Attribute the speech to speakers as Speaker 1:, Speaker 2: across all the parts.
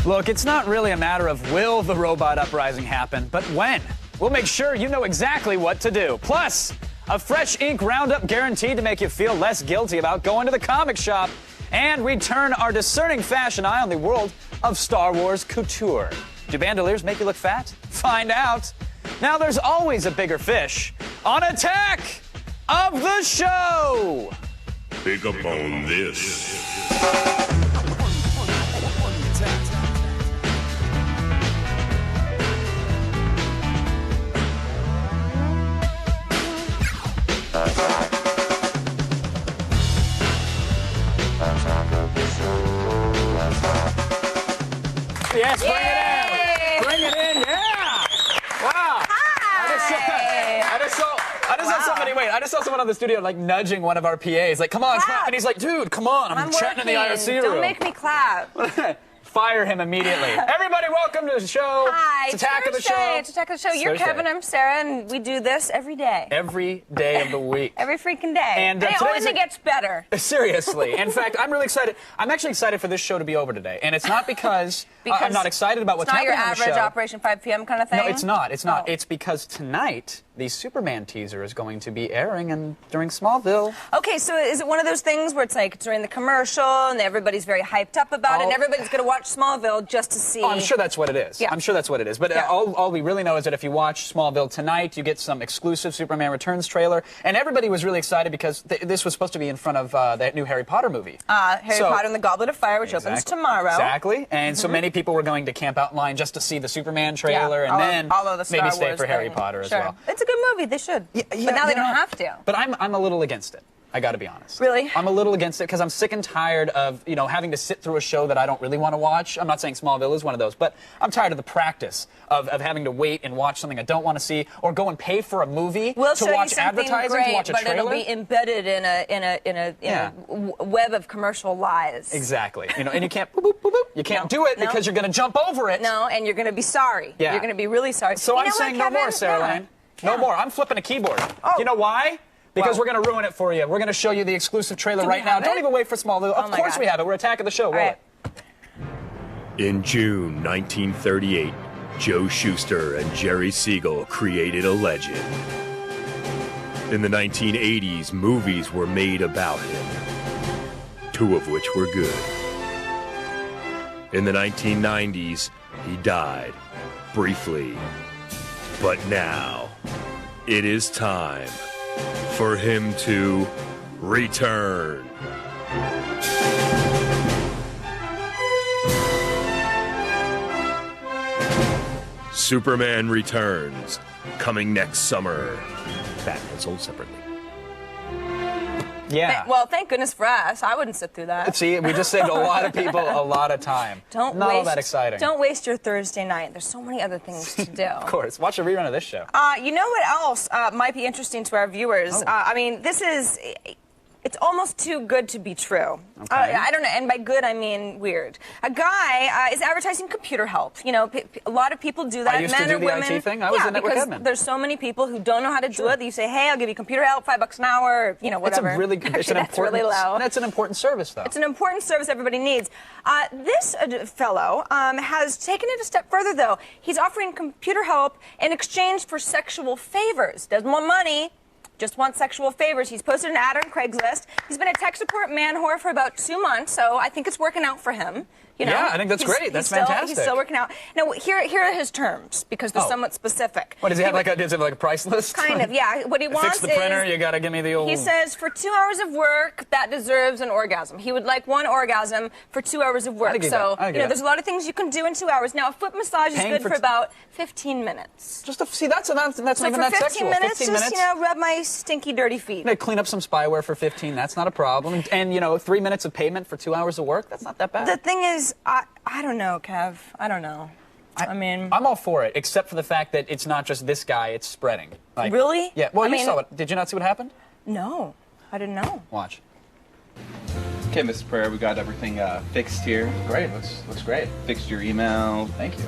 Speaker 1: Look, it's not really a matter of will the robot uprising happen, but when. We'll make sure you know exactly what to do. Plus, a fresh ink roundup guaranteed to make you feel less guilty about going to the comic shop. And we turn our discerning fashion eye on the world of Star Wars couture. Do bandoliers make you look fat? Find out. Now there's always a bigger fish on Attack of the Show.
Speaker 2: Pick up on this.
Speaker 1: Yes, bring it in. Bring it in, yeah. Wow.
Speaker 3: Hi.
Speaker 1: I just saw someone on the studio like nudging one of our PAs, like, come on,
Speaker 3: Clap.
Speaker 1: and he's like, dude, come on, I'm chatting in the IRC room.
Speaker 3: Don't make me clap.
Speaker 1: Fire him immediately. Everybody, welcome to the show.
Speaker 3: Hi.
Speaker 1: It's Attack of the Show.
Speaker 3: It's Attack of the Show. You're
Speaker 1: Thursday.
Speaker 3: Kevin, I'm Sarah, and we do this every day.
Speaker 1: Every day of the week.
Speaker 3: Every freaking day.
Speaker 1: And,
Speaker 3: it
Speaker 1: today's
Speaker 3: only gets better.
Speaker 1: Seriously. In fact, I'm really excited. I'm actually excited for this show to be over today. And it's not because, I'm not excited about what's happening on the show.
Speaker 3: It's not your average Operation 5 p.m. kind of thing?
Speaker 1: No, it's not. It's not.
Speaker 3: Oh.
Speaker 1: It's because tonight, the Superman teaser is going to be airing during Smallville.
Speaker 3: Okay, so is it one of those things where it's like during the commercial and everybody's very hyped up about it and everybody's going to watch Smallville just to see?
Speaker 1: Oh, I'm sure that's what it is.
Speaker 3: Yeah.
Speaker 1: I'm sure that's what it is. But
Speaker 3: Yeah.
Speaker 1: all we really know is that if you watch Smallville tonight, you get some exclusive Superman Returns trailer. And everybody was really excited because this was supposed to be in front of that new Harry Potter movie.
Speaker 3: Harry Potter and the Goblet of Fire, which opens tomorrow.
Speaker 1: Exactly. And so many people were going to camp out in line just to see the Superman trailer and then
Speaker 3: all of the Star
Speaker 1: maybe stay
Speaker 3: Wars
Speaker 1: for Harry
Speaker 3: thing.
Speaker 1: Potter as
Speaker 3: Sure.
Speaker 1: well.
Speaker 3: It's a good movie. They should.
Speaker 1: Yeah,
Speaker 3: but now they
Speaker 1: you
Speaker 3: don't
Speaker 1: know,
Speaker 3: have to.
Speaker 1: But I'm a little against it. I got to be honest.
Speaker 3: Really?
Speaker 1: I'm a little against it because I'm sick and tired of, having to sit through a show that I don't really want to watch. I'm not saying Smallville is one of those, but I'm tired of the practice of having to wait and watch something I don't want to see or go and pay for a movie
Speaker 3: We'll
Speaker 1: to
Speaker 3: show
Speaker 1: watch
Speaker 3: you something
Speaker 1: advertising,
Speaker 3: great,
Speaker 1: to watch a
Speaker 3: but
Speaker 1: trailer.
Speaker 3: it'll be embedded in a web of commercial lies.
Speaker 1: Exactly. And you can't boop, boop, boop, boop. You can't do it because you're going to jump over it.
Speaker 3: No, and you're going to be sorry.
Speaker 1: Yeah.
Speaker 3: You're going to be really sorry.
Speaker 1: So
Speaker 3: You
Speaker 1: I'm
Speaker 3: know
Speaker 1: saying
Speaker 3: what,
Speaker 1: no more,
Speaker 3: Kevin?
Speaker 1: Sarah
Speaker 3: Yeah.
Speaker 1: Lane. No
Speaker 3: Yeah.
Speaker 1: more. I'm flipping a keyboard.
Speaker 3: Oh.
Speaker 1: You know why? Because
Speaker 3: Well.
Speaker 1: we're going to ruin it for you. We're going to show you the exclusive trailer
Speaker 3: Do we
Speaker 1: right now.
Speaker 3: have
Speaker 1: Don't
Speaker 3: it?
Speaker 1: even wait for Smallville.
Speaker 3: Oh
Speaker 1: Of
Speaker 3: my
Speaker 1: course
Speaker 3: God.
Speaker 1: we have it. We're Attack of the Show. Roll
Speaker 3: right.
Speaker 1: it.
Speaker 2: In June 1938, Joe Shuster and Jerry Siegel created a legend. In the 1980s, movies were made about him, 2 of which were good. In the 1990s, he died, briefly. But now, it is time for him to return. Superman Returns, coming next summer. Batman sold separately.
Speaker 1: Yeah.
Speaker 3: Well, thank goodness for us. I wouldn't sit through that.
Speaker 1: See, we just saved a lot of people a lot of time. Not all that exciting.
Speaker 3: Don't waste your Thursday night. There's so many other things to do.
Speaker 1: Of course. Watch a rerun of this show.
Speaker 3: You know what else might be interesting to our viewers?
Speaker 1: Oh.
Speaker 3: I mean, this is... It's almost too good to be true.
Speaker 1: Okay.
Speaker 3: I don't know, and by good I mean weird. A guy is advertising computer help. A lot of people do that.
Speaker 1: I used to
Speaker 3: men
Speaker 1: do
Speaker 3: or
Speaker 1: the
Speaker 3: women.
Speaker 1: IT thing. I was a network
Speaker 3: because
Speaker 1: admin.
Speaker 3: there's so many people who don't know how to do it. That you say, hey, I'll give you computer help, $5 an hour, whatever.
Speaker 1: It's a really good.
Speaker 3: Actually, that's really low.
Speaker 1: That's an important service, though.
Speaker 3: It's an important service everybody needs. This fellow has taken it a step further, though. He's offering computer help in exchange for sexual favors. Doesn't want money, just wants sexual favors. He's posted an ad on Craigslist. He's been a tech support man whore for about 2 months, so I think it's working out for him.
Speaker 1: Yeah, I think that's great. That's
Speaker 3: fantastic. He's
Speaker 1: fantastic.
Speaker 3: still working out. Now, here are his terms, because they're somewhat specific.
Speaker 1: What, does he have like a price list?
Speaker 3: Kind of, yeah. What he wants
Speaker 1: Fix the printer,
Speaker 3: is...
Speaker 1: you got to give me the old...
Speaker 3: He says for 2 hours of work, that deserves an orgasm. He would like 1 orgasm for 2 hours of work. So, there's a lot of things you can do in 2 hours. Now, a foot massage is good for about 15 minutes.
Speaker 1: Just to see, that's not even that
Speaker 3: So for
Speaker 1: sexual.
Speaker 3: 15 minutes,
Speaker 1: 15
Speaker 3: just,
Speaker 1: minutes.
Speaker 3: rub my stinky, dirty feet.
Speaker 1: Clean up some spyware for 15. That's not a problem. And 3 minutes of payment for 2 hours of work. That's not that bad.
Speaker 3: The thing is, I don't know, Kev. I don't know.
Speaker 1: I'm all for it, except for the fact that it's not just this guy, it's spreading.
Speaker 3: Really?
Speaker 1: Yeah. Well, you saw it. Did you not see what happened?
Speaker 3: No, I didn't know.
Speaker 1: Watch.
Speaker 4: Okay, Mr. Prayer, we got everything fixed here.
Speaker 1: Great, looks great.
Speaker 4: Fixed your email.
Speaker 1: Thank you.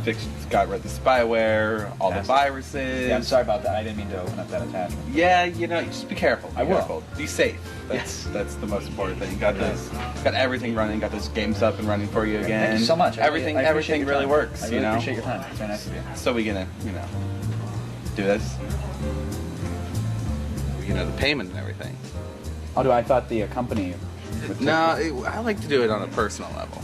Speaker 4: Got rid of the spyware, all the viruses.
Speaker 1: Yeah, I'm sorry about that. I didn't mean to open up that attachment.
Speaker 4: Yeah, you know, just be careful.
Speaker 1: I will.
Speaker 4: Careful. Be safe. That's the most important thing. Got everything running. Got those games up and running for you again.
Speaker 1: Thank you so much.
Speaker 4: Everything really works.
Speaker 1: I really appreciate your time. It's very nice of you.
Speaker 4: So we gonna, do this. The payment and everything.
Speaker 1: Oh, I thought the company.
Speaker 4: No, I like to do it on a personal level.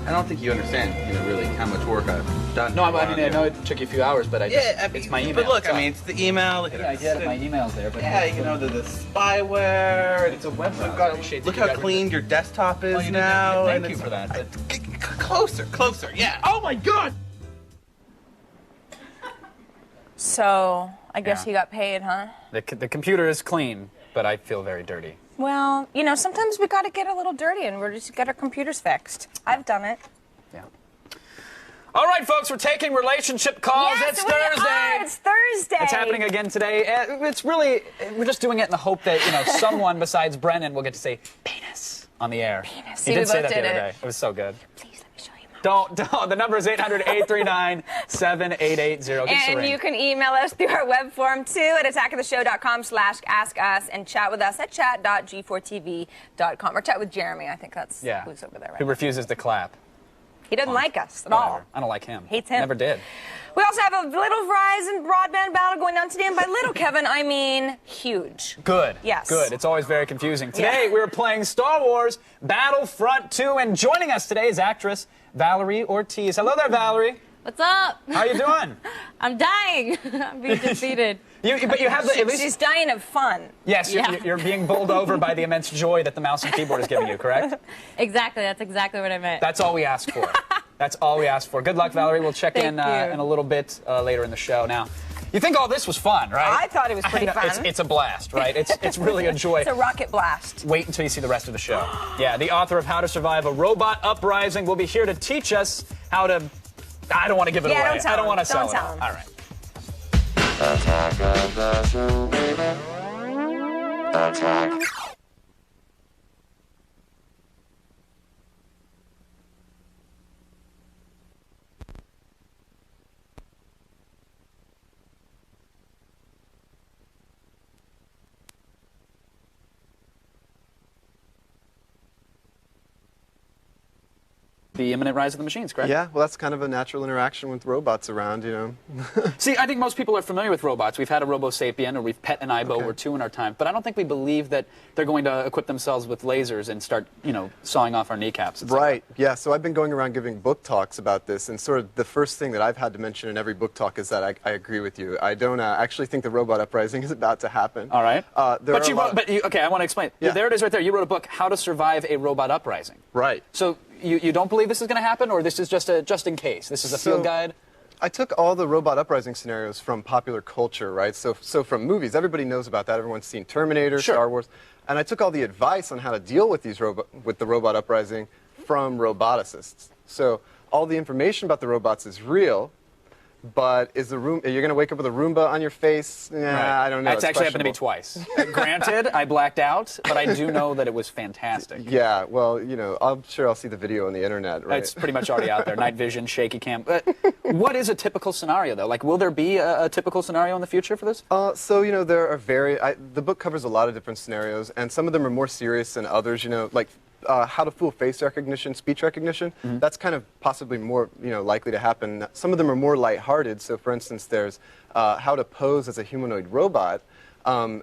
Speaker 4: I don't think you understand, really how much work I've done.
Speaker 1: No, I mean, I know it took you a few hours, but it's my email.
Speaker 4: But look, it's the email.
Speaker 1: Yeah, I get it. My email's there, but
Speaker 4: the spyware.
Speaker 1: It's a web browser.
Speaker 4: Look how clean your desktop is now.
Speaker 1: Thank you for that. But...
Speaker 4: Closer. Yeah. Oh my God.
Speaker 3: So, I guess he got paid, huh?
Speaker 1: The computer is clean, but I feel very dirty.
Speaker 3: Well, sometimes we got to get a little dirty and we're just get our computers fixed. I've done it.
Speaker 1: Yeah. All right, folks, we're taking relationship calls.
Speaker 3: Yes,
Speaker 1: it's Thursday.
Speaker 3: It's Thursday.
Speaker 1: It's happening again today. We're just doing it in the hope that, someone besides Brennan will get to say penis on the air.
Speaker 3: Penis.
Speaker 1: He did say that the other day. It was so good.
Speaker 3: Please let me show you my...
Speaker 1: Don't. The number is 800-839-7880.
Speaker 3: And you can email us through our web form, too, at attackoftheshow.com/askus and chat with us at chat.g4tv.com. Or chat with Jeremy. I think that's who's over there right
Speaker 1: Who
Speaker 3: now.
Speaker 1: refuses to clap.
Speaker 3: He doesn't like us at all.
Speaker 1: I don't like him.
Speaker 3: Hates him.
Speaker 1: Never did.
Speaker 3: We also have a little Verizon broadband battle going on today. And by little, Kevin, I mean huge.
Speaker 1: Good.
Speaker 3: Yes.
Speaker 1: Good. It's always very confusing. Today, we're playing Star Wars Battlefront 2. And joining us today is actress Valerie Ortiz. Hello there, Valerie.
Speaker 5: What's up?
Speaker 1: How you doing?
Speaker 5: I'm dying. I'm being defeated.
Speaker 1: But you have at least...
Speaker 3: She's dying of fun.
Speaker 1: Yes, you're being bowled over by the immense joy that the mouse and keyboard is giving you, correct?
Speaker 5: Exactly. That's exactly what I meant.
Speaker 1: That's all we ask for. That's all we ask for. Good luck, Valerie. We'll check in a little bit later in the show. Now, you think all this was fun, right?
Speaker 3: I thought it was pretty fun.
Speaker 1: It's a blast, right? It's really a joy.
Speaker 3: It's a rocket blast.
Speaker 1: Wait until you see the rest of the show. Yeah, the author of How to Survive a Robot Uprising will be here to teach us how to... I don't want to give it away.
Speaker 3: Don't tell
Speaker 1: I don't want to
Speaker 3: him.
Speaker 1: sell
Speaker 3: Don't
Speaker 1: it.
Speaker 3: tell him.
Speaker 1: All right.
Speaker 6: Attack.
Speaker 1: The imminent rise of the machines, correct?
Speaker 7: Yeah, well, that's kind of a natural interaction with robots around,
Speaker 1: See, I think most people are familiar with robots. We've had a Robo Sapien, or we've pet an Aibo or two in our time, but I don't think we believe that they're going to equip themselves with lasers and start, sawing off our kneecaps.
Speaker 7: Right, yeah, so I've been going around giving book talks about this, and sort of the first thing that I've had to mention in every book talk is that I agree with you. I don't actually think the robot uprising is about to happen.
Speaker 1: All right.
Speaker 7: Okay,
Speaker 1: I want to explain.
Speaker 7: Yeah.
Speaker 1: There it is right there. You wrote a book, How to Survive a Robot Uprising.
Speaker 7: Right.
Speaker 1: So you don't believe this is going to happen, or this is just in case? This is a field guide?
Speaker 7: I took all the robot uprising scenarios from popular culture, right? So from movies, everybody knows about that. Everyone's seen Terminator, Star Wars. And I took all the advice on how to deal with the robot uprising from roboticists. So all the information about the robots is real, but you're going to wake up with a Roomba on your face? Nah,
Speaker 1: Right.
Speaker 7: I don't know.
Speaker 1: That's actually happened to me twice. Granted, I blacked out, but I do know that it was fantastic.
Speaker 7: Yeah, well, I'm sure I'll see the video on the internet, right?
Speaker 1: It's pretty much already out there. Night vision, shaky cam. What is a typical scenario, though? Like, will there be a typical scenario in the future for this?
Speaker 7: There are the book covers a lot of different scenarios, and some of them are more serious than others, like how to fool face recognition, speech recognition. Mm-hmm. That's kind of possibly more, likely to happen. Some of them are more lighthearted. So, for instance, there's how to pose as a humanoid robot.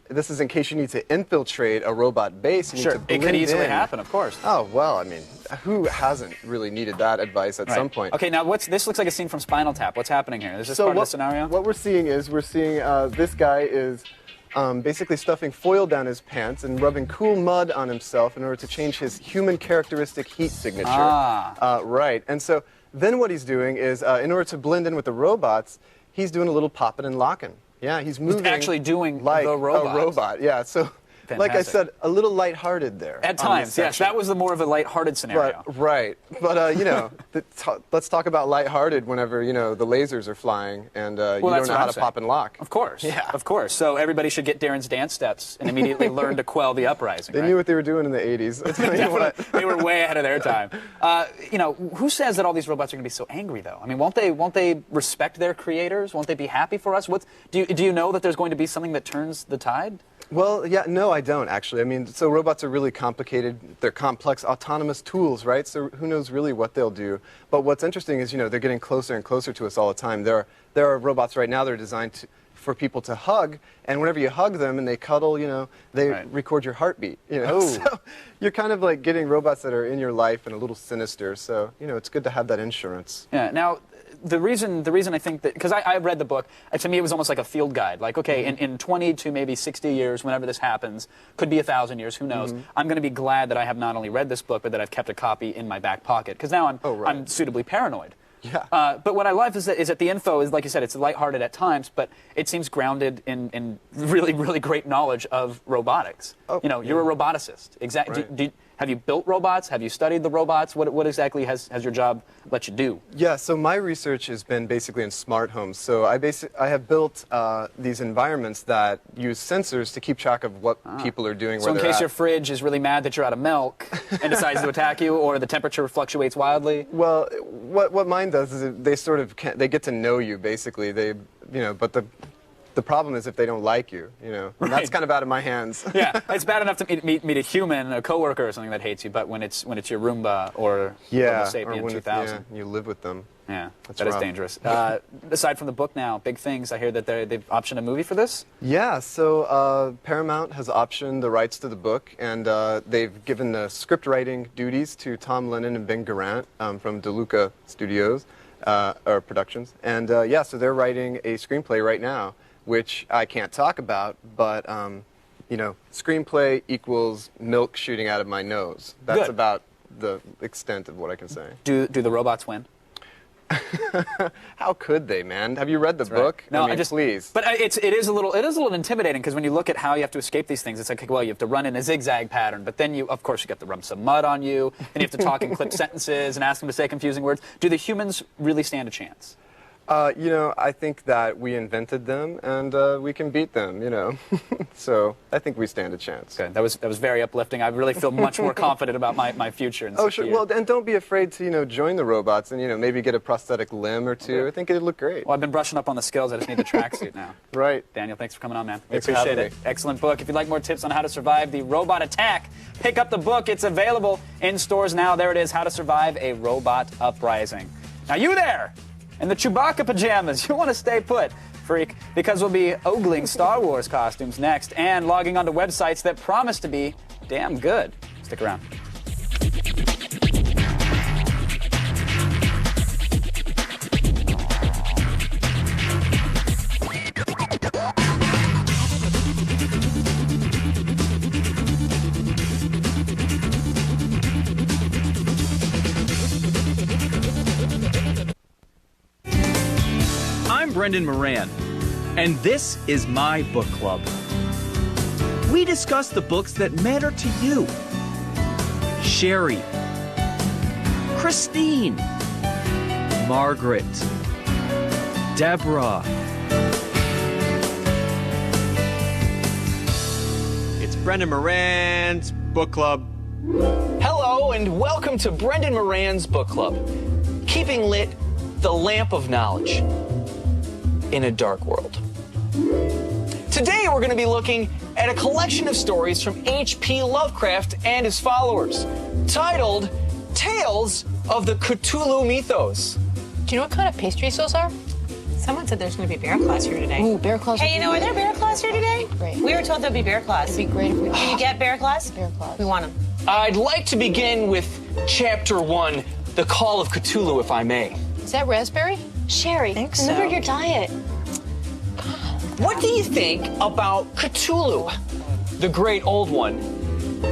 Speaker 7: This is in case you need to infiltrate a robot base. You need to blend
Speaker 1: it could easily
Speaker 7: in.
Speaker 1: happen, of course.
Speaker 7: Oh, well, I mean, who hasn't really needed that advice at some point?
Speaker 1: Okay, now this looks like a scene from Spinal Tap. What's happening here? Is this part of the scenario?
Speaker 7: What we're seeing this guy is basically stuffing foil down his pants and rubbing cool mud on himself in order to change his human characteristic heat signature. Right. And so then what he's doing is, in order to blend in with the robots, he's doing a little popping and locking. Yeah, he's moving.
Speaker 1: He's actually doing
Speaker 7: like
Speaker 1: the robot.
Speaker 7: a robot. Yeah. So like I said, a little lighthearted there.
Speaker 1: At times, yes. That was the more of a lighthearted scenario.
Speaker 7: Right. But, let's talk about lighthearted whenever, the lasers are flying and you don't know how to pop and lock.
Speaker 1: Of course.
Speaker 7: Yeah.
Speaker 1: Of course. So everybody should get Darren's dance steps and immediately learn to quell the uprising.
Speaker 7: They knew what they were doing in the 80s.
Speaker 1: They were way ahead of their time. Who says that all these robots are going to be so angry, though? I mean, won't they respect their creators? Won't they be happy for us? Do you know that there's going to be something that turns the tide?
Speaker 7: Well, yeah, no, I don't, actually. I mean, so robots are really complicated. They're complex, autonomous tools, right? So who knows really what they'll do. But what's interesting is, they're getting closer and closer to us all the time. There are robots right now that are designed for people to hug, and whenever you hug them and they cuddle, they record your heartbeat, So you're kind of like getting robots that are in your life and a little sinister. So, it's good to have that insurance.
Speaker 1: Yeah. Now, the reason I think that, because I read the book, to me it was almost like a field guide. Like, okay, in 20 to maybe 60 years, whenever this happens, could be 1,000 years, who knows, I'm going to be glad that I have not only read this book, but that I've kept a copy in my back pocket, because now I'm suitably paranoid.
Speaker 7: Yeah.
Speaker 1: But what I love is that the info is, like you said, it's lighthearted at times, but it seems grounded in really, really great knowledge of robotics.
Speaker 7: Oh,
Speaker 1: you're a roboticist. Exactly.
Speaker 7: Right.
Speaker 1: Have you built robots? Have you studied the robots? What exactly has your job let you do?
Speaker 7: Yeah, so my research has been basically in smart homes. So I have built these environments that use sensors to keep track of what people are doing.
Speaker 1: So in case your fridge is really mad that you're out of milk and decides to attack you, or the temperature fluctuates wildly.
Speaker 7: Well, what mine does is they sort of they get to know you basically. But the problem is if they don't like you, and that's kind of out of my hands.
Speaker 1: Yeah, it's bad enough to meet a human, a coworker or something that hates you, but when it's your Roomba or Homo sapien 2000,
Speaker 7: you live with them.
Speaker 1: Yeah,
Speaker 7: that's
Speaker 1: that
Speaker 7: rough.
Speaker 1: is dangerous. Aside from the book now, big things. I hear that they've optioned a movie for this?
Speaker 7: Yeah, so Paramount has optioned the rights to the book, and they've given the script writing duties to Tom Lennon and Ben Garant from DeLuca Studios, or Productions. And so they're writing a screenplay right now, which I can't talk about, but, screenplay equals milk shooting out of my nose. That's
Speaker 1: Good.
Speaker 7: About the extent of what I can say.
Speaker 1: Do the robots win?
Speaker 7: How could they, man? Have you read the book?
Speaker 1: No,
Speaker 7: I mean, please.
Speaker 1: But it is a little intimidating, because when you look at how you have to escape these things, it's like, well, you have to run in a zigzag pattern, but then of course you got to rub some mud on you, and you have to talk in clipped sentences and ask them to say confusing words. Do the humans really stand a chance?
Speaker 7: I think that we invented them, and we can beat them, So I think we stand a chance.
Speaker 1: Good. That was very uplifting. I really feel much more confident about my future.
Speaker 7: Oh, sure. Well, and don't be afraid to, join the robots and, maybe get a prosthetic limb or two. I think it'd look great.
Speaker 1: Well, I've been brushing up on the skills. I just need the tracksuit now.
Speaker 7: Right.
Speaker 1: Daniel, thanks for coming on, man. We
Speaker 7: Thanks for
Speaker 1: appreciate
Speaker 7: having
Speaker 1: it.
Speaker 7: me.
Speaker 1: Excellent book. If you'd like more tips on how to survive the robot attack, pick up the book. It's available in stores now. There it is, How to Survive a Robot Uprising. Now, you there! In the Chewbacca pajamas, you want to stay put, freak, because we'll be ogling Star Wars costumes next and logging onto websites that promise to be damn good. Stick around.
Speaker 6: I'm Brendan Moran, and this is my book club. We discuss the books that matter to you. Sherry, Christine, Margaret, Deborah.
Speaker 8: It's Brendan Moran's book club.
Speaker 9: Hello, and welcome to Brendan Moran's book club. Keeping lit the lamp of knowledge in a dark world. Today we're going to be looking at a collection of stories from H.P. Lovecraft and his followers, titled Tales of the Cthulhu Mythos.
Speaker 10: Do you know what kind of pastries those are?
Speaker 5: Someone said there's going to be bear claws here today.
Speaker 10: Ooh, bear claws.
Speaker 5: Hey, are there bear claws here today?
Speaker 10: Great.
Speaker 5: We were told there'd be bear claws.
Speaker 10: It'd be great if we
Speaker 5: Can you get bear claws?
Speaker 10: Bear claws.
Speaker 5: We want them.
Speaker 9: I'd like to begin with Chapter 1, The Call of Cthulhu, if I may.
Speaker 10: Is that raspberry?
Speaker 5: Sherry,
Speaker 10: so.
Speaker 5: remember your diet.
Speaker 9: What do you think about Cthulhu? The great old one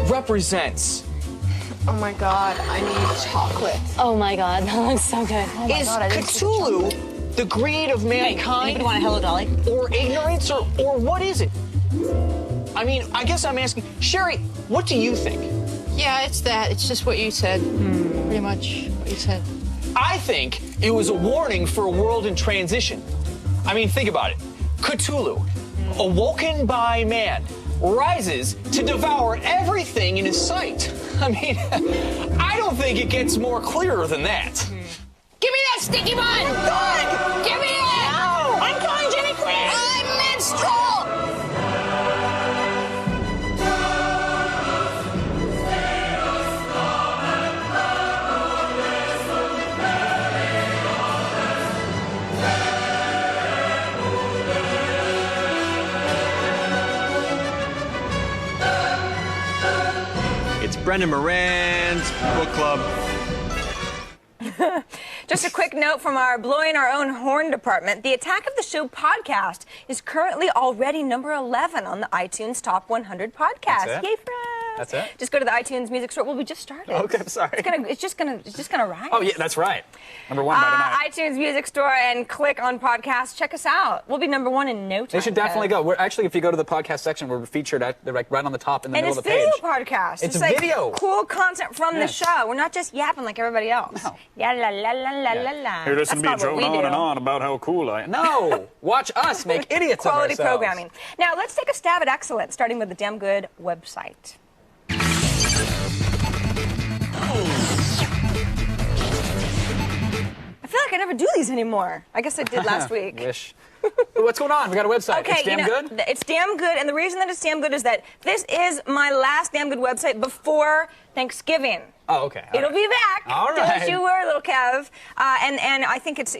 Speaker 9: represents.
Speaker 10: Oh my God, I need chocolate.
Speaker 5: Oh my God, that looks so good.
Speaker 10: Oh my
Speaker 9: Is
Speaker 10: God, I didn't see the
Speaker 9: Cthulhu the greed of mankind?
Speaker 5: Anybody want a Hello Dolly?
Speaker 9: Or ignorance, or what is it? I mean, I guess I'm asking, Sherry, what do you think?
Speaker 10: Yeah, it's that. It's just what you said. Pretty much what you said.
Speaker 9: I think it was a warning for a world in transition. I mean, think about it. Cthulhu, awoken by man, rises to devour everything in his sight. I mean, I don't think it gets more clearer than that.
Speaker 10: Give me that sticky bun! Good! Give me it! No! I'm calling Jimmy Quinn! I'm menstrual!
Speaker 8: It's Brendan Moran's book club.
Speaker 3: Just a quick note from our Blowing Our Own Horn department. The Attack of the Show podcast is currently already number 11 on the iTunes Top 100 podcast.
Speaker 1: That's it?
Speaker 3: Yay for us.
Speaker 1: That's it?
Speaker 3: Just go to the iTunes Music Store. Well, we just started.
Speaker 1: Okay, I'm sorry.
Speaker 3: It's just gonna rise.
Speaker 1: Oh, yeah, that's right. Number 1 by tonight.
Speaker 3: iTunes Music Store and click on podcast. Check us out. We'll be number 1 in no time.
Speaker 1: They should definitely go. We're actually, if you go to the podcast section, we're featured at right on the top in the
Speaker 3: And
Speaker 1: middle
Speaker 3: it's
Speaker 1: of the page.
Speaker 3: video podcast.
Speaker 1: It's
Speaker 3: like
Speaker 1: video.
Speaker 3: Cool content from the show. We're not just yapping like everybody else.
Speaker 1: No.
Speaker 3: Yeah, la la la la la la.
Speaker 1: Here, listen to me
Speaker 3: That's not what
Speaker 1: drone
Speaker 3: we
Speaker 1: on
Speaker 3: do.
Speaker 1: and on about how cool I am. No! Watch us make idiots
Speaker 3: Quality
Speaker 1: of ourselves.
Speaker 3: programming. Now, let's take a stab at excellence, starting with the Damn Good website. I feel like I never do these anymore. I guess I did last week.
Speaker 1: Wish. What's going on? We got a website.
Speaker 3: Okay,
Speaker 1: It's damn good?
Speaker 3: It's damn good, and the reason that it's damn good is that this is my last damn good website before Thanksgiving.
Speaker 1: Oh, okay.
Speaker 3: It'll be back.
Speaker 1: All right.
Speaker 3: Don't you worry, little Kev. And I think it's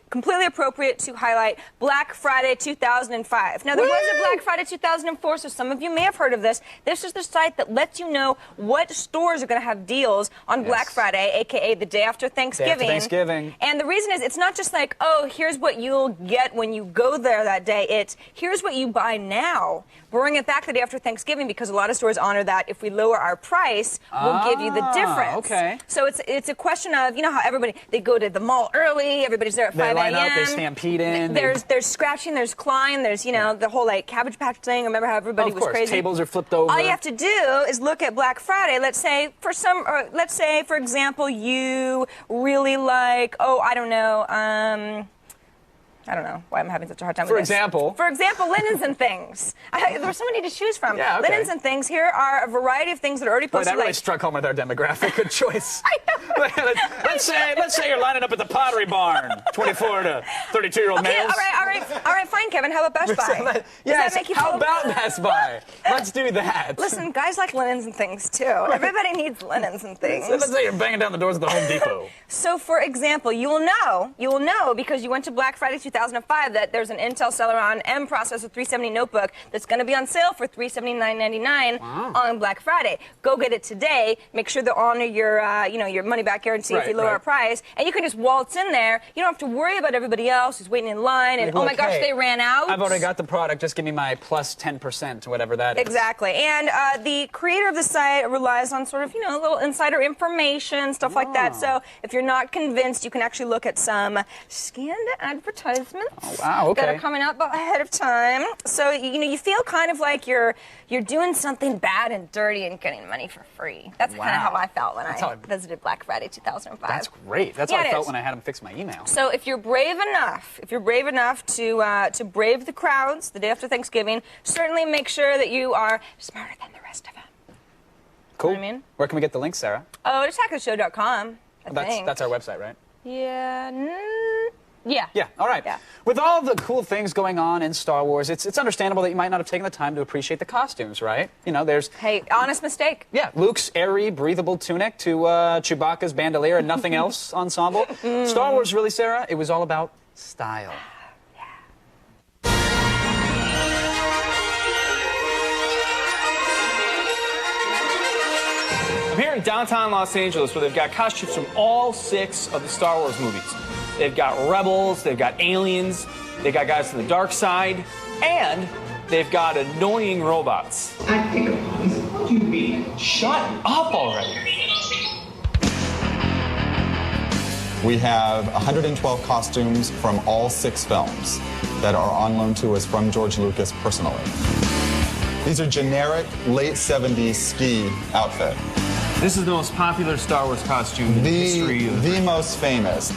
Speaker 3: completely appropriate to highlight Black Friday 2005. Now, there was a Black Friday 2004, so some of you may have heard of this. This is the site that lets you know what stores are going to have deals on Black Friday, a.k.a. the day after Thanksgiving.
Speaker 1: Day after Thanksgiving.
Speaker 3: And the reason is it's not just like, oh, here's what you'll get when you go there that day. It's here's what you buy now. Bring it back the day after Thanksgiving because a lot of stores honor that if we lower our price, we'll give you the difference.
Speaker 1: Okay.
Speaker 3: So it's a question of, you know how everybody, they go to the mall early, everybody's there at 5 a.m.
Speaker 1: They line up, they stampede in.
Speaker 3: There's scratching, there's clawing, there's, you know, the whole like Cabbage Patch thing. Remember how everybody was crazy?
Speaker 1: Tables are flipped over.
Speaker 3: All you have to do is look at Black Friday. Let's say for example, you really like, I don't know why I'm having such a hard time with this. For example, linens and things. There's so many to choose from.
Speaker 1: Yeah, okay.
Speaker 3: Linens and things. Here are a variety of things that are already
Speaker 1: Boy,
Speaker 3: posted.
Speaker 1: that really struck home with our demographic. Good choice. let's say you're lining up at the Pottery Barn, 24 to 32-year-old males.
Speaker 3: All right, fine, Kevin. How about Best Buy?
Speaker 1: Yes, how about Best Buy? Let's do that.
Speaker 3: Listen, guys like linens and things, too. Everybody needs linens and things.
Speaker 1: So let's say you're banging down the doors of the Home Depot.
Speaker 3: So, for example, you will know because you went to Black Friday 2005 that there's an Intel Celeron M processor 370 notebook that's going to be on sale for $379.99 on Black Friday. Go get it today. Make sure to honor your money-back guarantee if you lower our price, and you can just waltz in there. You don't have to worry about everybody else who's waiting in line and oh my gosh, they ran out.
Speaker 1: I've already got the product. Just give me my plus 10%, whatever that is.
Speaker 3: Exactly. And the creator of the site relies on sort of, little insider information, stuff like that. So if you're not convinced, you can actually look at some scanned advertisements that are coming up ahead of time. So, you feel kind of like you're doing something bad and dirty and getting money for free. That's kind of how I felt when I visited Black Friday 2005.
Speaker 1: That's great. That's how I felt when I had him fix my email.
Speaker 3: So if you're brave enough to brave the crowds the day after Thanksgiving, certainly make sure that you are smarter than the rest of them.
Speaker 1: Cool.
Speaker 3: You know what I mean?
Speaker 1: Where can we get the link, Sarah?
Speaker 3: Oh, attacktheshow.com, I think.
Speaker 1: That's our website, right?
Speaker 3: Yeah. Yeah.
Speaker 1: Yeah, all right.
Speaker 3: Yeah.
Speaker 1: With all the cool things going on in Star Wars, it's understandable that you might not have taken the time to appreciate the costumes, right? There's...
Speaker 3: Hey, honest mistake.
Speaker 1: Yeah, Luke's airy, breathable tunic to Chewbacca's bandolier and nothing else ensemble. Star Wars, really, Sarah, it was all about style.
Speaker 9: I'm here in downtown Los Angeles where they've got costumes from all 6 of the Star Wars movies. They've got rebels, they've got aliens, they've got guys from the dark side, and they've got annoying robots. What do you mean? Shut up already.
Speaker 11: We have 112 costumes from all 6 films that are on loan to us from George Lucas personally. These are generic late 70s ski outfit.
Speaker 8: This is the most popular Star Wars costume in the history of
Speaker 11: the most famous.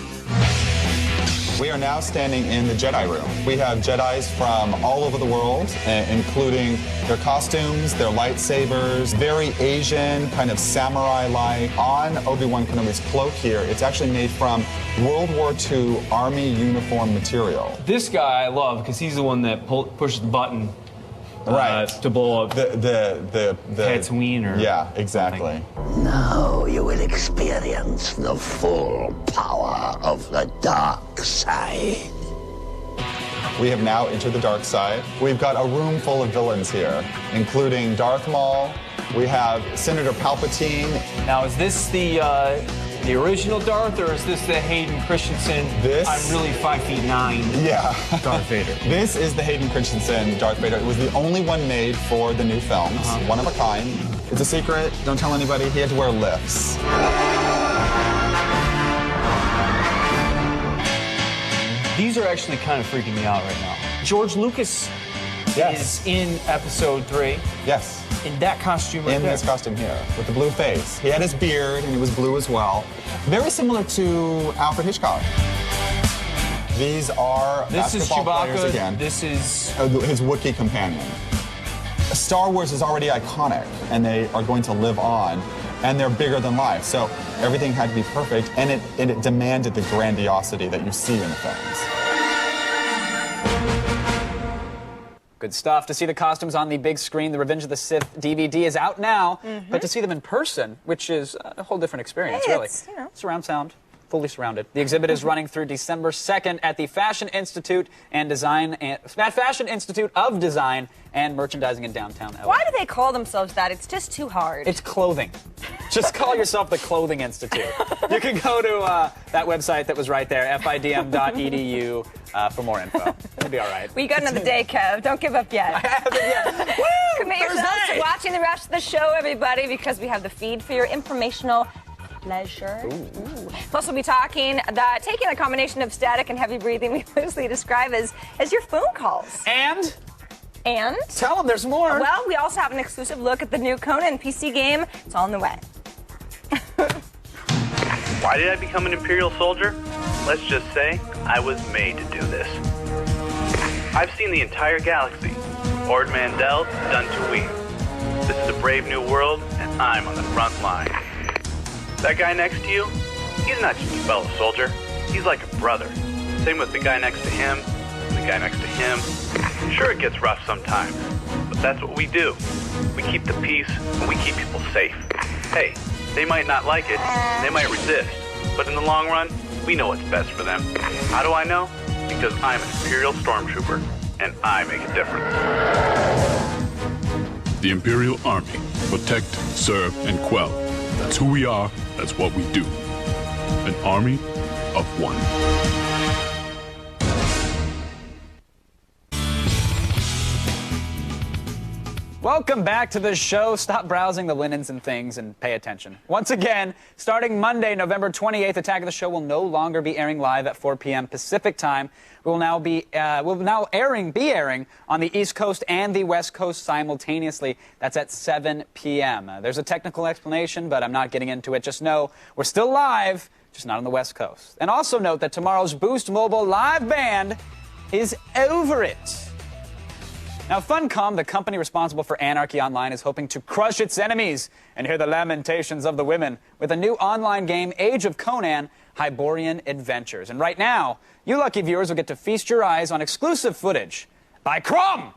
Speaker 11: We are now standing in the Jedi room. We have Jedis from all over the world, including their costumes, their lightsabers, very Asian, kind of samurai-like. On Obi-Wan Kenobi's cloak here, it's actually made from World War II Army uniform material.
Speaker 8: This guy I love because he's the one that pushes the button to blow up
Speaker 11: the
Speaker 8: Tatooine or
Speaker 11: yeah, exactly.
Speaker 12: Now you will experience the full power of the dark side.
Speaker 11: We have now entered the dark side. We've got a room full of villains here, including Darth Maul. We have Senator Palpatine.
Speaker 8: Now, is this the original Darth, or is this the Hayden Christensen? I'm really 5'9".
Speaker 11: Yeah.
Speaker 8: Darth Vader.
Speaker 11: This is the Hayden Christensen Darth Vader. It was the only one made for the new films. One of a kind. It's a secret. Don't tell anybody. He had to wear lifts.
Speaker 8: These are actually kind of freaking me out right now. George Lucas is in Episode 3.
Speaker 11: Yes.
Speaker 8: In that costume right
Speaker 11: in
Speaker 8: there.
Speaker 11: this costume here, with the blue face. He had his beard, and he was blue as well. Very similar to Alfred Hitchcock. These are
Speaker 8: This is
Speaker 11: basketball players
Speaker 8: Chewbacca.
Speaker 11: again.
Speaker 8: This is
Speaker 11: his Wookiee companion. Star Wars is already iconic, and they are going to live on, and they're bigger than life. So everything had to be perfect, and it demanded the grandiosity that you see in the films.
Speaker 1: Good stuff. To see the costumes on the big screen, the Revenge of the Sith DVD is out now, but to see them in person, which is a whole different experience, really.
Speaker 3: It's, you know.
Speaker 1: Surround sound, fully surrounded. The exhibit is running through December 2nd at the Fashion Institute of Design and Merchandising in downtown LA.
Speaker 3: Why do they call themselves that? It's just too hard.
Speaker 1: It's clothing. Just call yourself the Clothing Institute. You can go to that website that was right there, fidm.edu, for more info. It'll be all right.
Speaker 3: Well, you got another day, Kev. Don't give up yet.
Speaker 1: I haven't yet. Woo!
Speaker 3: Commit yourselves to
Speaker 1: Thursday!
Speaker 3: watching the rest of the show, everybody, because we have the feed for your informational pleasure. Ooh. Plus, we'll be talking taking a combination of static and heavy breathing we loosely describe as your phone calls.
Speaker 1: And?
Speaker 3: Tell
Speaker 1: them there's more.
Speaker 3: Well, we also have an exclusive look at the new Conan PC game. It's all on the way.
Speaker 13: Why did I become an Imperial soldier? Let's just say I was made to do this. I've seen the entire galaxy. Ord Mantell, done to we. This is a brave new world, and I'm on the front line. That guy next to you, he's not just a fellow soldier. He's like a brother. Same with the guy next to him, and the guy next to him. Sure, it gets rough sometimes, but that's what we do. We keep the peace, and we keep people safe. Hey, they might not like it, they might resist, but in the long run, we know what's best for them. How do I know? Because I'm an Imperial Stormtrooper, and I make a difference.
Speaker 14: The Imperial Army. Protect, serve, and quell. That's who we are, that's what we do. An army of one.
Speaker 1: Welcome back to the show. Stop browsing the linens and things and pay attention. Once again, starting Monday, November 28th, Attack of the Show will no longer be airing live at 4 p.m. Pacific time. Will now be airing on the East Coast and the West Coast simultaneously. That's at 7 p.m. There's a technical explanation, but I'm not getting into it. Just know we're still live, just not on the West Coast. And also note that tomorrow's Boost Mobile live band is over it. Now, Funcom, the company responsible for Anarchy Online, is hoping to crush its enemies and hear the lamentations of the women with a new online game, Age of Conan, Hyborian Adventures. And right now, you lucky viewers will get to feast your eyes on exclusive footage by Crumb!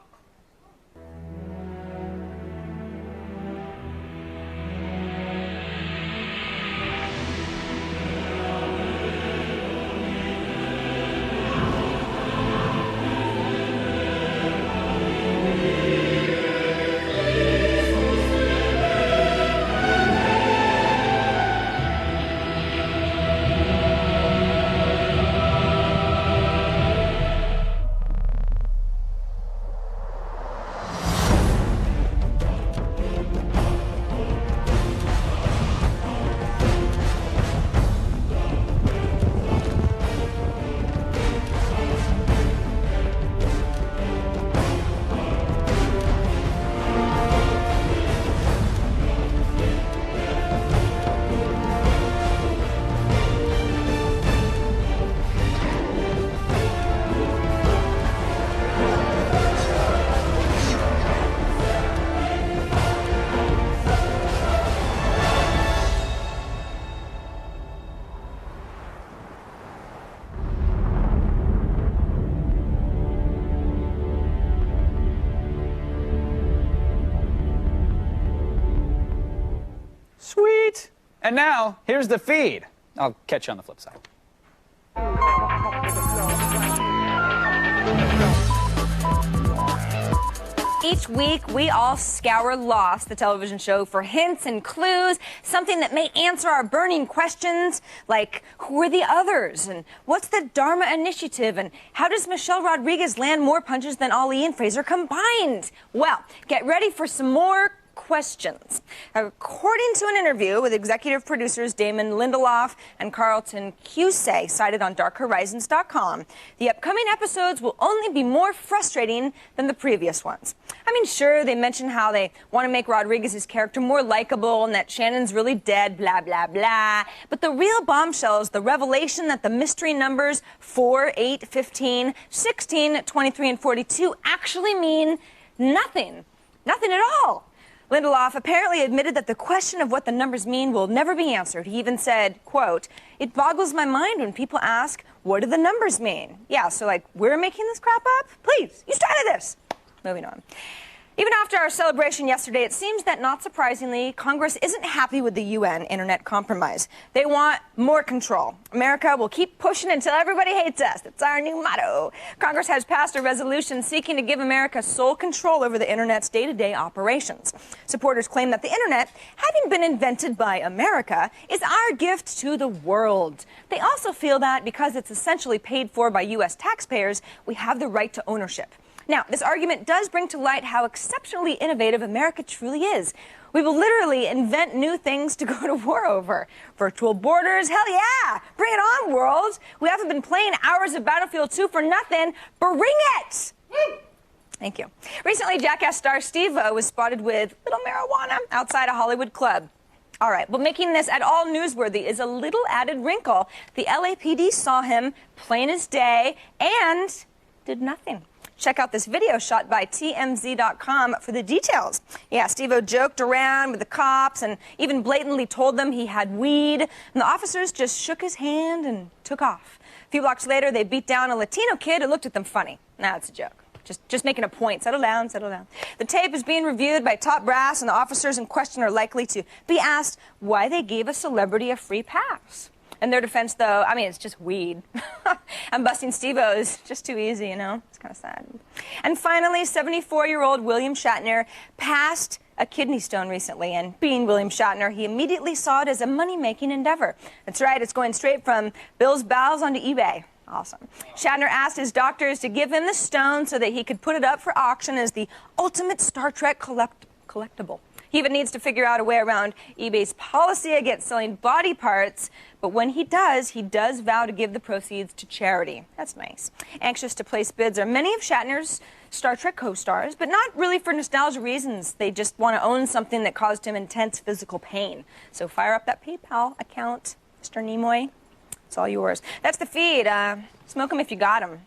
Speaker 1: And now, here's the feed. I'll catch you on the flip side.
Speaker 3: Each week, we all scour Lost, the television show, for hints and clues, something that may answer our burning questions, like who are the others, and what's the Dharma Initiative, and how does Michelle Rodriguez land more punches than Ali and Fraser combined? Well, get ready for some more questions. According to an interview with executive producers Damon Lindelof and Carlton Cusay, cited on darkhorizons.com, the upcoming episodes will only be more frustrating than the previous ones. I mean, sure, they mention how they want to make Rodriguez's character more likable and that Shannon's really dead, blah, blah, blah. But the real bombshell is the revelation that the mystery numbers 4, 8, 15, 16, 23, and 42 actually mean nothing. Nothing at all. Lindelof apparently admitted that the question of what the numbers mean will never be answered. He even said, quote, "It boggles my mind when people ask, what do the numbers mean?" Yeah, so like, we're making this crap up? Please, you started this. Moving on. Even after our celebration yesterday, it seems that, not surprisingly, Congress isn't happy with the UN internet compromise. They want more control. America will keep pushing until everybody hates us. That's our new motto. Congress has passed a resolution seeking to give America sole control over the internet's day-to-day operations. Supporters claim that the internet, having been invented by America, is our gift to the world. They also feel that because it's essentially paid for by U.S. taxpayers, we have the right to ownership. Now, this argument does bring to light how exceptionally innovative America truly is. We will literally invent new things to go to war over. Virtual borders, hell yeah! Bring it on, world! We haven't been playing hours of Battlefield 2 for nothing. Bring it! Thank you. Recently, Jackass star Steve-O was spotted with little marijuana outside a Hollywood club. All right, well, making this at all newsworthy is a little added wrinkle. The LAPD saw him plain as day and did nothing. Check out this video shot by TMZ.com for the details. Yeah, Steve-O joked around with the cops and even blatantly told them he had weed. And the officers just shook his hand and took off. A few blocks later, they beat down a Latino kid who looked at them funny. Nah, it's a joke. Just making a point. Settle down, settle down. The tape is being reviewed by top brass, and the officers in question are likely to be asked why they gave a celebrity a free pass. In their defense, though, I mean, it's just weed. And busting Steve-O is just too easy, you know? It's kind of sad. And finally, 74-year-old William Shatner passed a kidney stone recently, and being William Shatner, he immediately saw it as a money-making endeavor. That's right, it's going straight from Bill's bowels onto eBay. Awesome. Shatner asked his doctors to give him the stone so that he could put it up for auction as the ultimate Star Trek collectible. He even needs to figure out a way around eBay's policy against selling body parts, but when he does vow to give the proceeds to charity. That's nice. Anxious to place bids are many of Shatner's Star Trek co-stars, but not really for nostalgia reasons. They just want to own something that caused him intense physical pain. So fire up that PayPal account, Mr. Nimoy. It's all yours. That's the feed. Smoke them if you got them.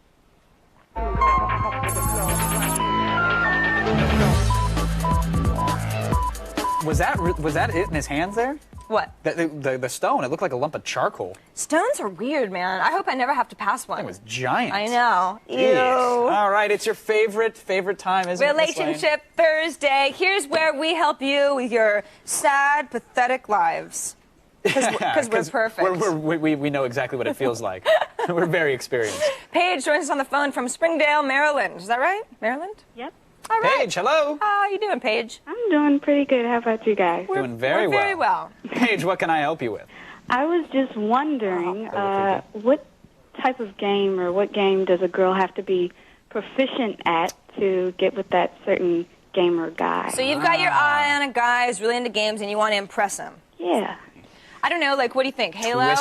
Speaker 1: Was that it in his hands there?
Speaker 3: What?
Speaker 1: The stone. It looked like a lump of charcoal.
Speaker 3: Stones are weird, man. I hope I never have to pass one.
Speaker 1: It was giant.
Speaker 3: I know. Ew.
Speaker 1: Eesh. All right, it's your favorite time, isn't it, Miss Lane?
Speaker 3: Relationship Thursday. Here's where we help you with your sad, pathetic lives. Because we're perfect.
Speaker 1: We know exactly what it feels like. We're very experienced.
Speaker 3: Paige joins us on the phone from Springdale, Maryland. Is that right? Maryland?
Speaker 15: Yep.
Speaker 3: All right.
Speaker 1: Paige, hello.
Speaker 3: How are you doing, Paige?
Speaker 15: I'm doing pretty good. How about you guys?
Speaker 1: We're doing very
Speaker 3: well.
Speaker 1: Paige, what can I help you with?
Speaker 15: I was just wondering, what type of game or what game does a girl have to be proficient at to get with that certain gamer guy?
Speaker 3: So you've got your eye on a guy who's really into games and you want to impress him.
Speaker 15: Yeah.
Speaker 3: I don't know, like, what do you think? Halo?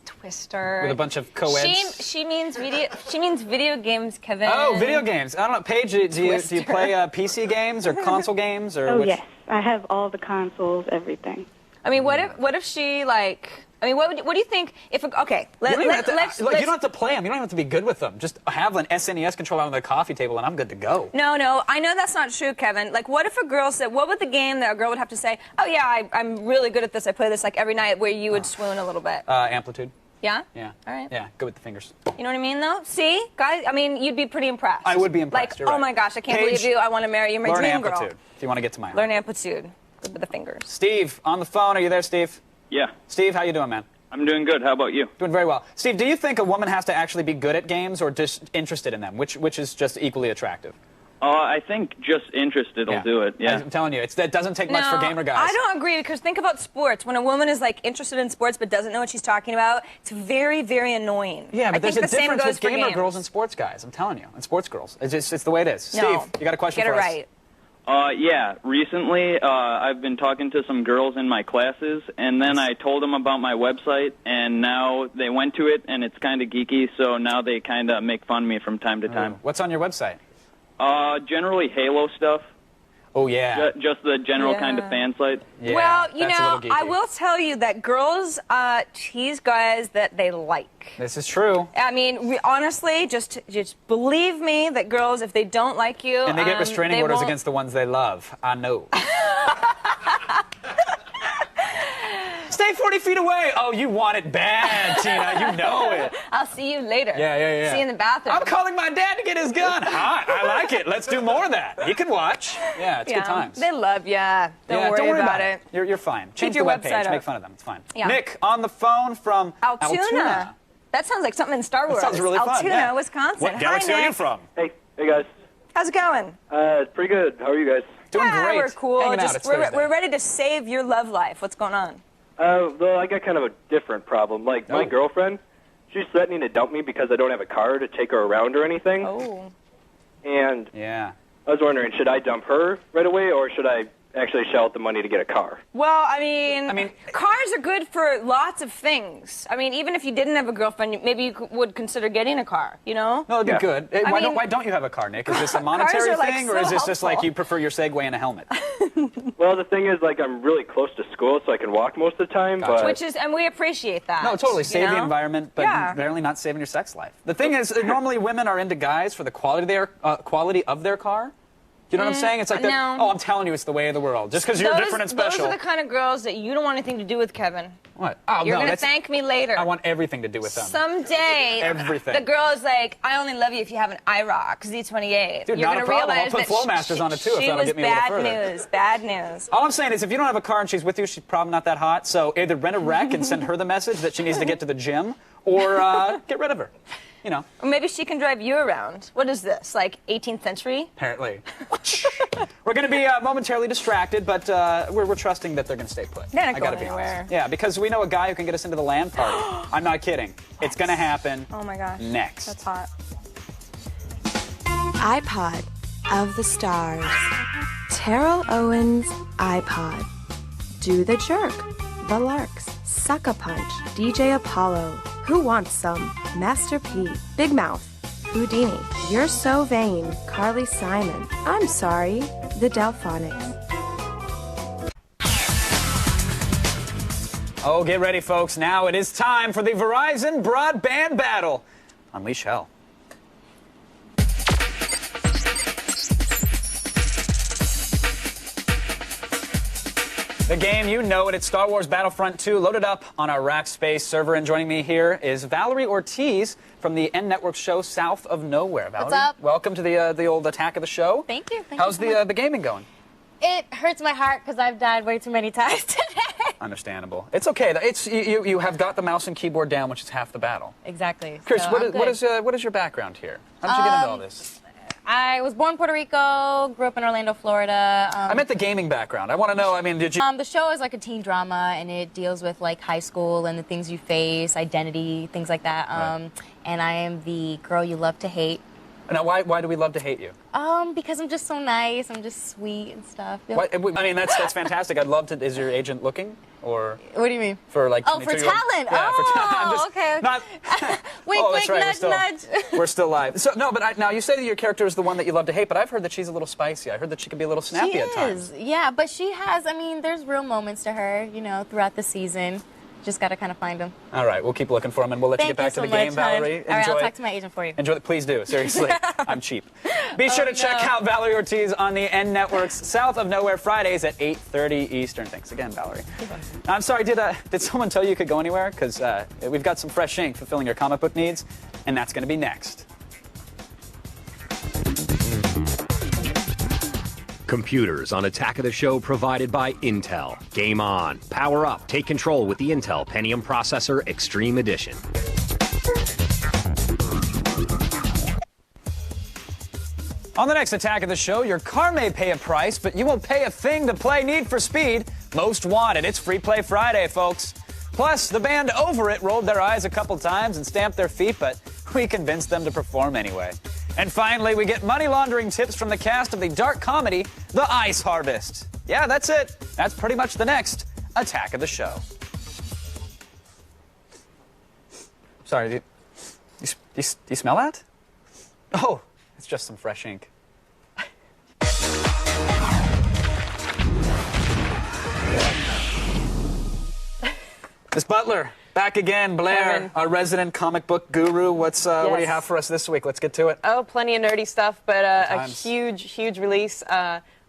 Speaker 3: Twister.
Speaker 1: With a bunch of co-eds.
Speaker 3: She means video games, Kevin.
Speaker 1: Oh, video games. I don't know. Paige, do you play PC games or console games? Or
Speaker 15: oh, yes. I have all the consoles, everything.
Speaker 3: I mean, what if she, like... I mean, what do you think if... Okay,
Speaker 1: you don't have to play them. You don't have to be good with them. Just have an SNES controller on the coffee table, and I'm good to go.
Speaker 3: No, I know that's not true, Kevin. Like, what if a girl said... What would the game that a girl would have to say, oh, yeah, I'm really good at this. I play this, like, every night, where you would swoon a little bit?
Speaker 1: Amplitude.
Speaker 3: Yeah?
Speaker 1: Yeah.
Speaker 3: All right.
Speaker 1: Yeah, good with the fingers.
Speaker 3: You know what I mean, though? See? Guys, I mean, you'd be pretty impressed.
Speaker 1: I would be impressed.
Speaker 3: Like,
Speaker 1: You're right.
Speaker 3: Oh, my gosh, I can't
Speaker 1: Paige,
Speaker 3: believe you. I want to marry you. You're my
Speaker 1: learn
Speaker 3: dream
Speaker 1: amplitude
Speaker 3: girl.
Speaker 1: if you want to get to my heart.
Speaker 3: Learn amplitude. Good with the fingers.
Speaker 1: Steve, on the phone. Are you there, Steve? Yeah. Steve, how you doing, man?
Speaker 16: I'm doing good. How about you?
Speaker 1: Doing very well. Steve, do you think a woman has to actually be good at games or just interested in them? Which is just equally attractive?
Speaker 16: I think just interested will do it. Yeah.
Speaker 1: I'm telling you, that doesn't take much for gamer guys.
Speaker 3: I don't agree, because think about sports. When a woman is like interested in sports but doesn't know what she's talking about, it's very, very annoying.
Speaker 1: Yeah, but
Speaker 3: I
Speaker 1: there's
Speaker 3: think
Speaker 1: a
Speaker 3: the same
Speaker 1: difference
Speaker 3: goes
Speaker 1: with
Speaker 3: for
Speaker 1: gamer
Speaker 3: games.
Speaker 1: girls and sports guys. I'm telling you, and sports girls. It's the way it is.
Speaker 3: No.
Speaker 1: Steve, you got a question
Speaker 3: Get
Speaker 1: for
Speaker 3: it
Speaker 1: us?
Speaker 3: right.
Speaker 16: Yeah. Recently, I've been talking to some girls in my classes, and then I told them about my website, and now they went to it, and it's kind of geeky, so now they kind of make fun of me from time to time.
Speaker 1: What's on your website?
Speaker 16: Generally Halo stuff.
Speaker 1: Oh, yeah.
Speaker 16: Just the general kind of fan site.
Speaker 1: Yeah,
Speaker 3: well, you
Speaker 1: that's a
Speaker 3: know,
Speaker 1: little geeky.
Speaker 3: I will tell you that girls tease guys that they like.
Speaker 1: This is true.
Speaker 3: I mean, honestly, just believe me that girls, if they don't like you,
Speaker 1: And they get restraining
Speaker 3: they
Speaker 1: orders
Speaker 3: won't-
Speaker 1: against the ones they love. I know. Stay 40 feet away. Oh, you want it bad, Tina. You know it.
Speaker 3: I'll see you later.
Speaker 1: Yeah.
Speaker 3: See you in the bathroom.
Speaker 1: I'm calling my dad to get his gun. Hot. I like it. Let's do more of that. He can watch. Yeah, it's good times.
Speaker 3: They love ya. Don't worry about it.
Speaker 1: You're fine. Change
Speaker 3: your
Speaker 1: the
Speaker 3: website
Speaker 1: webpage.
Speaker 3: up.
Speaker 1: Make fun of them. It's fine.
Speaker 3: Yeah.
Speaker 1: Nick, on the phone from
Speaker 3: Altoona. That sounds like something in Star Wars.
Speaker 1: sounds really fun,
Speaker 3: Altoona,
Speaker 1: yeah.
Speaker 3: Wisconsin.
Speaker 1: What galaxy
Speaker 3: Hi,
Speaker 1: are you
Speaker 3: Nick.
Speaker 1: from?
Speaker 17: Hey guys.
Speaker 3: How's it going?
Speaker 17: Pretty good. How are you guys?
Speaker 1: Doing
Speaker 3: Yeah,
Speaker 1: great.
Speaker 3: we're cool.
Speaker 1: Hanging out. It's
Speaker 3: we're
Speaker 1: Thursday.
Speaker 3: ready to save your love life. What's going on?
Speaker 17: Well, I got kind of a different problem. Like, my girlfriend, she's threatening to dump me because I don't have a car to take her around or anything.
Speaker 3: Oh.
Speaker 17: And
Speaker 1: yeah,
Speaker 17: I was wondering, should I dump her right away, or should I actually shell out the money to get a car?
Speaker 3: Well, I mean, cars are good for lots of things. I mean, even if you didn't have a girlfriend, maybe you would consider getting a car, you know?
Speaker 1: No, it'd be good.
Speaker 3: I
Speaker 1: Why
Speaker 3: mean-
Speaker 1: don't you have a car, Nick? Is this a monetary
Speaker 3: are, like,
Speaker 1: thing, or
Speaker 3: so
Speaker 1: is this just like
Speaker 3: helpful.
Speaker 1: you prefer your Segway and a helmet?
Speaker 17: Well, the thing is, like, I'm really close to school, so I can walk most of the time, but...
Speaker 3: Which is, and we appreciate that.
Speaker 1: No, totally.
Speaker 3: you
Speaker 1: Save the
Speaker 3: know?
Speaker 1: environment, but
Speaker 3: Yeah.
Speaker 1: apparently not saving your sex life. The thing is, normally women are into guys for the quality of their car. You know what I'm saying? It's like that.
Speaker 3: no.
Speaker 1: Oh, I'm telling you, it's the way of the world. Just because you're different and special.
Speaker 3: Those are the kind of girls that you don't want anything to do with, Kevin.
Speaker 1: What? Oh,
Speaker 3: You're
Speaker 1: no,
Speaker 3: going to
Speaker 1: that's.
Speaker 3: thank me later.
Speaker 1: I want everything to do with them.
Speaker 3: Someday,
Speaker 1: Everything.
Speaker 3: the girl is like, I only love you if you have an IROC Z28.
Speaker 1: Dude,
Speaker 3: You're
Speaker 1: not a
Speaker 3: gonna
Speaker 1: problem. I'll
Speaker 3: realize
Speaker 1: put
Speaker 3: that
Speaker 1: Flowmasters on it too if
Speaker 3: she
Speaker 1: that'll
Speaker 3: was
Speaker 1: get me a little
Speaker 3: bad
Speaker 1: further.
Speaker 3: news. Bad news.
Speaker 1: All I'm saying is, if you don't have a car and she's with you, she's probably not that hot. So either rent a wreck and send her the message that she needs to get to the gym, or get rid of her. You know.
Speaker 3: Or maybe she can drive you around. What is this, like 18th century?
Speaker 1: Apparently. We're going to be momentarily distracted, but we're trusting that they're going to stay put.
Speaker 3: They're not
Speaker 1: I gotta
Speaker 3: going
Speaker 1: be
Speaker 3: anywhere.
Speaker 1: honest. Yeah, because we know a guy who can get us into the LAN party. I'm not kidding. It's going to happen.
Speaker 3: Oh my gosh.
Speaker 1: Next.
Speaker 3: That's hot.
Speaker 18: iPod of the Stars. Terrell Owens' iPod. Do the Jerk. The Larks. Suck a Punch. DJ Apollo. Who Wants Some? Master P. Big Mouth. Houdini. You're So Vain. Carly Simon. I'm Sorry. The Delphonics.
Speaker 1: Oh, get ready, folks. Now it is time for the Verizon Broadband Battle. Unleash hell. The game, you know it. It's Star Wars Battlefront 2, loaded up on our Rackspace server. And joining me here is Valerie Ortiz from the N Network show South of Nowhere. Valerie,
Speaker 19: What's up?
Speaker 1: welcome to the old attack of the show.
Speaker 19: Thank you.
Speaker 1: How's the gaming going?
Speaker 19: It hurts my heart because I've died way too many times today.
Speaker 1: Understandable. It's okay. It's you have got the mouse and keyboard down, which is half the battle.
Speaker 19: Exactly.
Speaker 1: Chris,
Speaker 19: So
Speaker 1: what
Speaker 19: I'm good.
Speaker 1: is your background here? How did you get into all this?
Speaker 19: I was born in Puerto Rico, grew up in Orlando, Florida.
Speaker 1: I meant the gaming background. I want to know. I mean, did you?
Speaker 19: The show is like a teen drama, and it deals with like high school and the things you face, identity, things like that.
Speaker 1: Right.
Speaker 19: And I am the girl you love to hate.
Speaker 1: Now, why do we love to hate you?
Speaker 19: Because I'm just so nice. I'm just sweet and stuff.
Speaker 1: Why, I mean, that's fantastic. I'd love to. Is your agent looking, or
Speaker 19: What do you mean?
Speaker 1: for like?
Speaker 19: Oh, for
Speaker 1: 22-year-old?
Speaker 19: talent.
Speaker 1: Yeah, for talent. I'm
Speaker 19: Oh,
Speaker 1: just
Speaker 19: okay.
Speaker 1: Not.
Speaker 19: Wink,
Speaker 1: Oh, that's
Speaker 19: wink,
Speaker 1: right,
Speaker 19: nudge, nudge.
Speaker 1: We're still live. So no, but now you say that your character is the one that you love to hate, but I've heard that she's a little spicy. I heard that she can be a little snappy
Speaker 19: She
Speaker 1: at times.
Speaker 19: is, yeah, but she has, I mean, there's real moments to her, you know, throughout the season. Just got to kind of find them.
Speaker 1: All right, we'll keep looking for them, and we'll let you
Speaker 19: Thank
Speaker 1: get back
Speaker 19: you
Speaker 1: to
Speaker 19: so
Speaker 1: the game,
Speaker 19: much, hon.
Speaker 1: Valerie.
Speaker 19: All right, I'll talk to my agent for you.
Speaker 1: Enjoy. Please do. Seriously, I'm cheap. Be sure to check out Valerie Ortiz on the N Network's South of Nowhere Fridays at 8:30 Eastern. Thanks again, Valerie. I'm sorry. Did someone tell you could go anywhere? Because we've got some fresh ink fulfilling your comic book needs, and that's going to be next.
Speaker 2: Computers on Attack of the Show provided by Intel. Game on. Power up. Take control with the Intel Pentium Processor Extreme Edition.
Speaker 1: On the next Attack of the Show, your car may pay a price, but you won't pay a thing to play Need for Speed Most Wanted. It's Free Play Friday, folks. Plus, the band Over It rolled their eyes a couple times and stamped their feet, but we convinced them to perform anyway. And finally, we get money laundering tips from the cast of the dark comedy, The Ice Harvest. Yeah, that's it. That's pretty much the next Attack of the Show. Sorry, do you smell that? Oh, it's just some fresh ink. Miss Butler, back again. Blair,
Speaker 20: Kevin.
Speaker 1: our resident comic book guru. What do you have for us this week? Let's get to it.
Speaker 20: Oh, plenty of nerdy stuff, but a
Speaker 1: Times.
Speaker 20: huge release.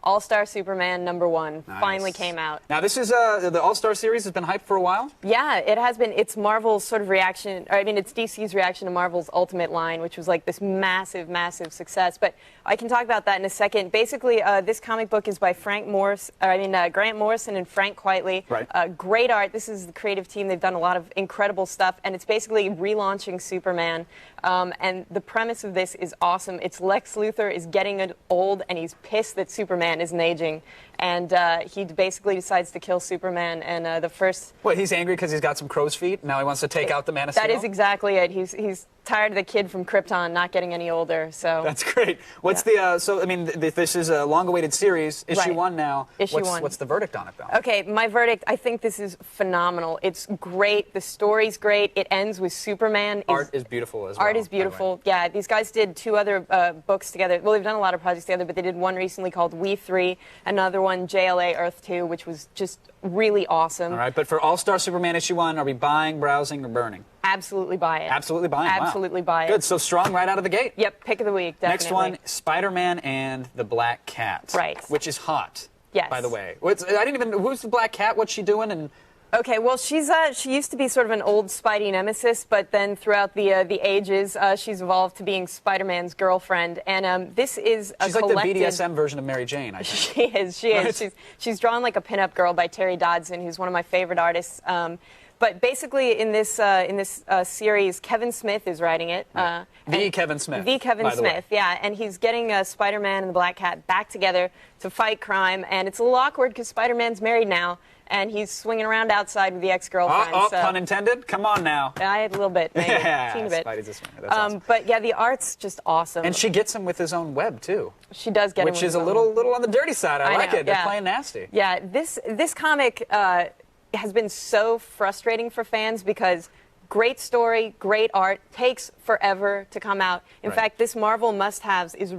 Speaker 20: All-Star Superman #1
Speaker 1: Nice.
Speaker 20: finally came out.
Speaker 1: Now, this is the All-Star series has been hyped for a while.
Speaker 20: Yeah, it has been. It's Marvel's sort of reaction, or I mean, it's DC's reaction to Marvel's Ultimate line, which was like this massive success. But I can talk about that in a second. Basically, this comic book is by Grant Morrison and Frank Quitely.
Speaker 1: Right.
Speaker 20: Great art. This is the creative team. They've done a lot of incredible stuff, and it's basically relaunching Superman. And the premise of this is awesome. It's Lex Luthor is getting old, and he's pissed that Superman isn't aging. And he basically decides to kill Superman. And the first...
Speaker 1: What, he's angry because he's got some crow's feet? Now he wants to take out the Man of Steel?
Speaker 20: That is exactly it. He's tired of the kid from Krypton not getting any older. So
Speaker 1: That's great. What's the... So, I mean, this is a long-awaited series. Issue 1 now.
Speaker 20: Issue 1.
Speaker 1: What's the verdict on it, though?
Speaker 20: Okay, my verdict, I think this is phenomenal. It's great. The story's great. It ends with Superman.
Speaker 1: Art is beautiful as well.
Speaker 20: Art is beautiful. Yeah, these guys did 2 other books together. Well, they've done a lot of projects together, but they did one recently called We 3, another one, JLA Earth 2, which was just really awesome.
Speaker 1: All right, but for All-Star Superman issue 1, are we buying, browsing, or burning?
Speaker 20: Absolutely buy it.
Speaker 1: Absolutely buying. Wow.
Speaker 20: Absolutely buy it.
Speaker 1: Good, so strong right out of the gate.
Speaker 20: Yep, pick of the week, definitely.
Speaker 1: Next one, Spider-Man and the Black Cat.
Speaker 20: Right.
Speaker 1: Which is hot.
Speaker 20: Yes.
Speaker 1: By the way. I didn't even... Who's the Black Cat? What's she doing? And
Speaker 20: Okay, well, she used to be sort of an old Spidey nemesis, but then throughout the ages, she's evolved to being Spider-Man's girlfriend. And this is a
Speaker 1: she's
Speaker 20: collected...
Speaker 1: like the BDSM version of Mary Jane, I think.
Speaker 20: She is. She is. She's drawn like a pinup girl by Terry Dodson, who's one of my favorite artists. But basically, in this series, Kevin Smith is writing it.
Speaker 1: The Kevin Smith.
Speaker 20: The Kevin
Speaker 1: by the
Speaker 20: Smith,
Speaker 1: way.
Speaker 20: yeah. And he's getting Spider-Man and the Black Cat back together to fight crime. And it's a little awkward because Spider-Man's married now, and he's swinging around outside with the ex-girlfriend.
Speaker 1: Pun intended? Come on now.
Speaker 20: I had a little bit, maybe.
Speaker 1: Yeah,
Speaker 20: Teeny bit.
Speaker 1: Spidey's a swinger. That's awesome.
Speaker 20: But yeah, the art's just awesome.
Speaker 1: And she gets him with his own web, too.
Speaker 20: She does get him
Speaker 1: Which
Speaker 20: with
Speaker 1: is a
Speaker 20: his
Speaker 1: little on the dirty side. I like
Speaker 20: know,
Speaker 1: it. They're
Speaker 20: yeah.
Speaker 1: playing nasty.
Speaker 20: Yeah, this comic has been so frustrating for fans because great story, great art, takes forever to come out. In fact, this Marvel must-haves is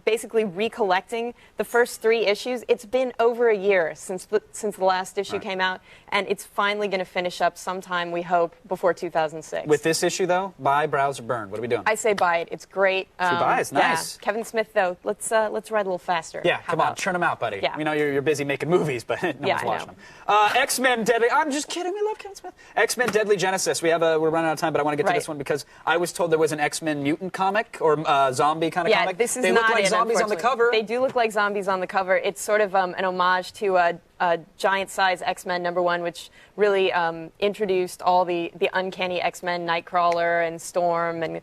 Speaker 20: basically recollecting the first 3 issues. It's been over a year since the last issue came out, and it's finally going to finish up sometime, we hope, before 2006.
Speaker 1: With this issue, though, buy, browse, or burn. What are we doing?
Speaker 20: I say buy it. It's great.
Speaker 1: Two buys, nice.
Speaker 20: Yeah. Kevin Smith, though, let's ride a little faster.
Speaker 1: Yeah,
Speaker 20: How
Speaker 1: come on,
Speaker 20: about?
Speaker 1: churn them out, buddy.
Speaker 20: Yeah.
Speaker 1: We know you're busy making movies, but no
Speaker 20: Yeah,
Speaker 1: one's
Speaker 20: I
Speaker 1: watching
Speaker 20: know.
Speaker 1: them. X-Men Deadly... I'm just kidding, we love Kevin Smith. X-Men Deadly Genesis. We're running out of time, but I want to get to this one because I was told there was an X-Men mutant comic or zombie kind of comic.
Speaker 20: This is
Speaker 1: they
Speaker 20: not
Speaker 1: look like
Speaker 20: it,
Speaker 1: zombies on the cover.
Speaker 20: They do look like zombies on the cover. It's sort of an homage to a giant-size X-Men #1, which really introduced all the uncanny X-Men, Nightcrawler and Storm and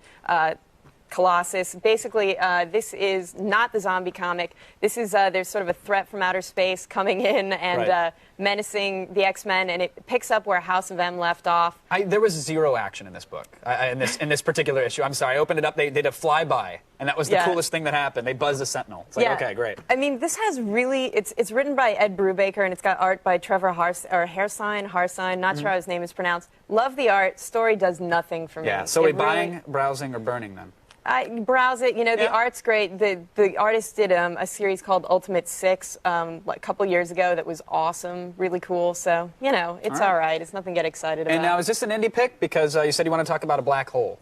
Speaker 20: Colossus. Basically, this is not the zombie comic. This is there's sort of a threat from outer space coming in and menacing the X-Men, and it picks up where House of M left off.
Speaker 1: There was zero action in this book, in this particular issue. I'm sorry, I opened it up. They did a flyby, and that was the coolest thing that happened. They buzzed the Sentinel. It's like, okay, great.
Speaker 20: I mean, this has really, it's written by Ed Brubaker, and it's got art by Trevor Harsine, not sure how his name is pronounced. Love the art. Story does nothing for me.
Speaker 1: Yeah, so are we buying, browsing, or burning then?
Speaker 20: I browse it. You know, the art's great. The artist did a series called Ultimate 6 like a couple years ago that was awesome, really cool. So, you know, it's all right. It's nothing to get excited about.
Speaker 1: And now, is this an indie pick? Because you said you want to talk about a black hole.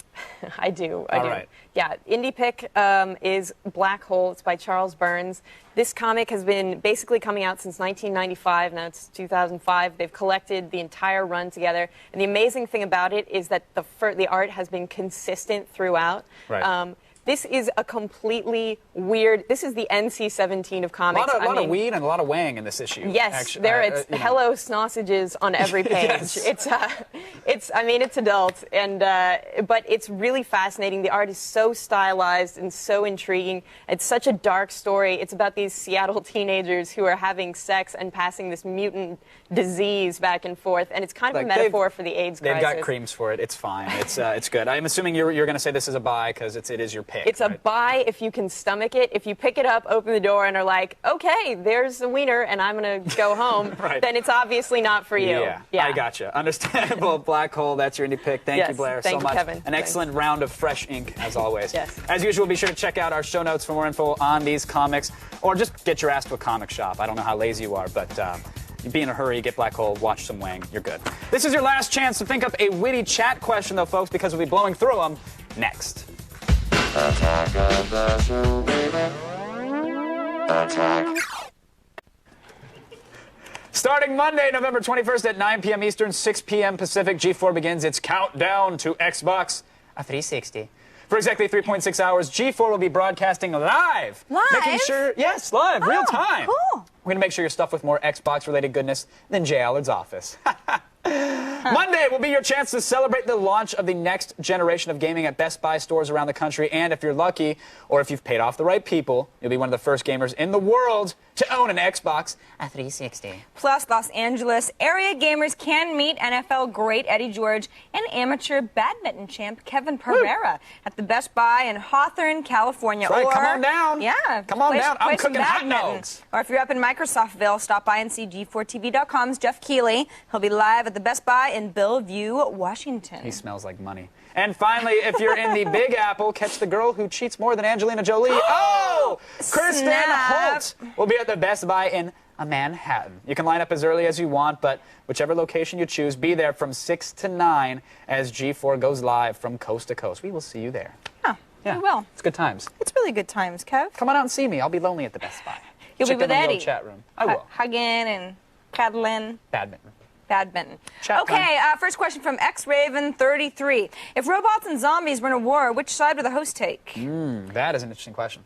Speaker 20: I do.
Speaker 1: All right.
Speaker 20: Yeah, indie pick is Black Hole. It's by Charles Burns. This comic has been basically coming out since 1995. Now it's 2005. They've collected the entire run together. And the amazing thing about it is that the art has been consistent throughout.
Speaker 1: Right.
Speaker 20: This is a completely weird. This is the NC-17 of comics.
Speaker 1: A lot of weed and a lot of wang in this issue.
Speaker 20: Yes,
Speaker 1: actually.
Speaker 20: it's hello sausages on every page.
Speaker 1: Yes.
Speaker 20: It's adult, and but it's really fascinating. The art is so stylized and so intriguing. It's such a dark story. It's about these Seattle teenagers who are having sex and passing this mutant disease back and forth, and it's kind of a metaphor for the AIDS crisis.
Speaker 1: They've got creams for it. It's fine. It's good. I'm assuming you're going to say this is a buy because it is your pick.
Speaker 20: It's a buy if you can stomach it. If you pick it up, open the door, and are like, okay, there's a wiener, and I'm going to go home, then it's obviously not for you.
Speaker 1: Yeah, I gotcha. Understandable. Black Hole, that's your indie pick. Thank you, Blair,
Speaker 20: thank
Speaker 1: so much.
Speaker 20: you, Kevin.
Speaker 1: An excellent round of fresh ink, as always.
Speaker 20: Yes.
Speaker 1: As usual, be sure to check out our show notes for more info on these comics, or just get your ass to a comic shop. I don't know how lazy you are, but be in a hurry, get Black Hole, watch some Wang. You're good. This is your last chance to think up a witty chat question, though, folks, because we'll be blowing through them next. Starting Monday, November 21st at 9 p.m. Eastern, 6 p.m. Pacific, G4 begins its countdown to Xbox 360. For exactly 3.6 hours, G4 will be broadcasting live. Making sure, yes, live, real time.
Speaker 3: Cool.
Speaker 1: We're going to make sure you're stuffed with more Xbox-related goodness than Jay Allard's office. Monday will be your chance to celebrate the launch of the next generation of gaming at Best Buy stores around the country. And if you're lucky, or if you've paid off the right people, you'll be one of the first gamers in the world to own an Xbox 360.
Speaker 3: Plus, Los Angeles area gamers can meet NFL great Eddie George and amateur badminton champ Kevin Pereira at the Best Buy in Hawthorne, California.
Speaker 1: Right, come on down.
Speaker 3: Yeah.
Speaker 1: Come on down. I'm
Speaker 3: play some
Speaker 1: cooking hot
Speaker 3: badminton.
Speaker 1: dogs.
Speaker 3: Or if you're up in Microsoftville, stop by and see G4TV.com's Jeff Keighley. He'll be live at the Best Buy in Bellevue, Washington.
Speaker 1: He smells like money. And finally, if you're in the Big Apple, catch the girl who cheats more than Angelina Jolie. Oh! Kristen Holt will be at the Best Buy in Manhattan. You can line up as early as you want, but whichever location you choose, be there from 6 to 9 as G4 goes live from coast to coast. We will see you there.
Speaker 3: Oh,
Speaker 1: yeah,
Speaker 3: we will.
Speaker 1: It's good times.
Speaker 3: It's really good times, Kev.
Speaker 1: Come on out and see me. I'll be lonely at the Best Buy.
Speaker 3: You'll be with
Speaker 1: in the
Speaker 3: Eddie.
Speaker 1: old chat room. I will.
Speaker 3: Hugging and cuddling.
Speaker 1: Badminton.
Speaker 3: Okay, first question from XRaven33. If robots and zombies were in a war, which side would the host take?
Speaker 1: That is an interesting question.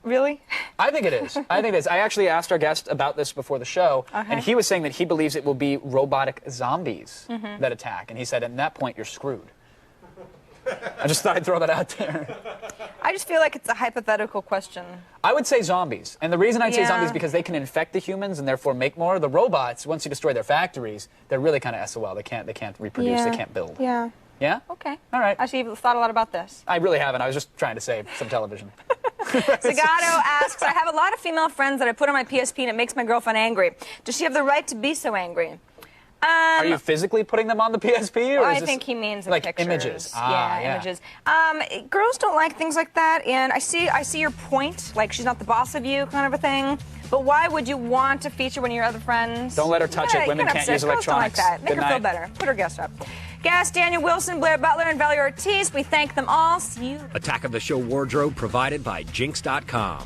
Speaker 3: Really?
Speaker 1: I think it is. I think it is. I actually asked our guest about this before the show, and he was saying that he believes it will be robotic zombies that attack. And he said, at that point, you're screwed. I just thought I'd throw that out there.
Speaker 3: I just feel like it's a hypothetical question.
Speaker 1: I would say zombies. And the reason I'd say zombies is because they can infect the humans and therefore make more. The robots, once you destroy their factories, they're really kind of SOL. They can't reproduce. They can't build.
Speaker 3: Yeah.
Speaker 1: Yeah?
Speaker 3: Okay.
Speaker 1: All right.
Speaker 3: Actually, you've thought a lot about this.
Speaker 1: I really haven't. I was just trying to save some television.
Speaker 3: Zagato asks, I have a lot of female friends that I put on my PSP and it makes my girlfriend angry. Does she have the right to be so angry?
Speaker 1: Are you physically putting them on the PSP? Or
Speaker 3: I think he means
Speaker 1: like
Speaker 3: pictures.
Speaker 1: Images.
Speaker 3: Images. Girls don't like things like that, and I see your point. Like, she's not the boss of you kind of a thing. But why would you want to feature one of your other friends?
Speaker 1: Don't let her touch it. Women can't use electronics.
Speaker 3: Girls don't like that. Make her feel better. Put her guest up. Gas, Daniel Wilson, Blair Butler, and Valerie Ortiz. We thank them all. See you.
Speaker 21: Attack of the Show wardrobe provided by Jinx.com.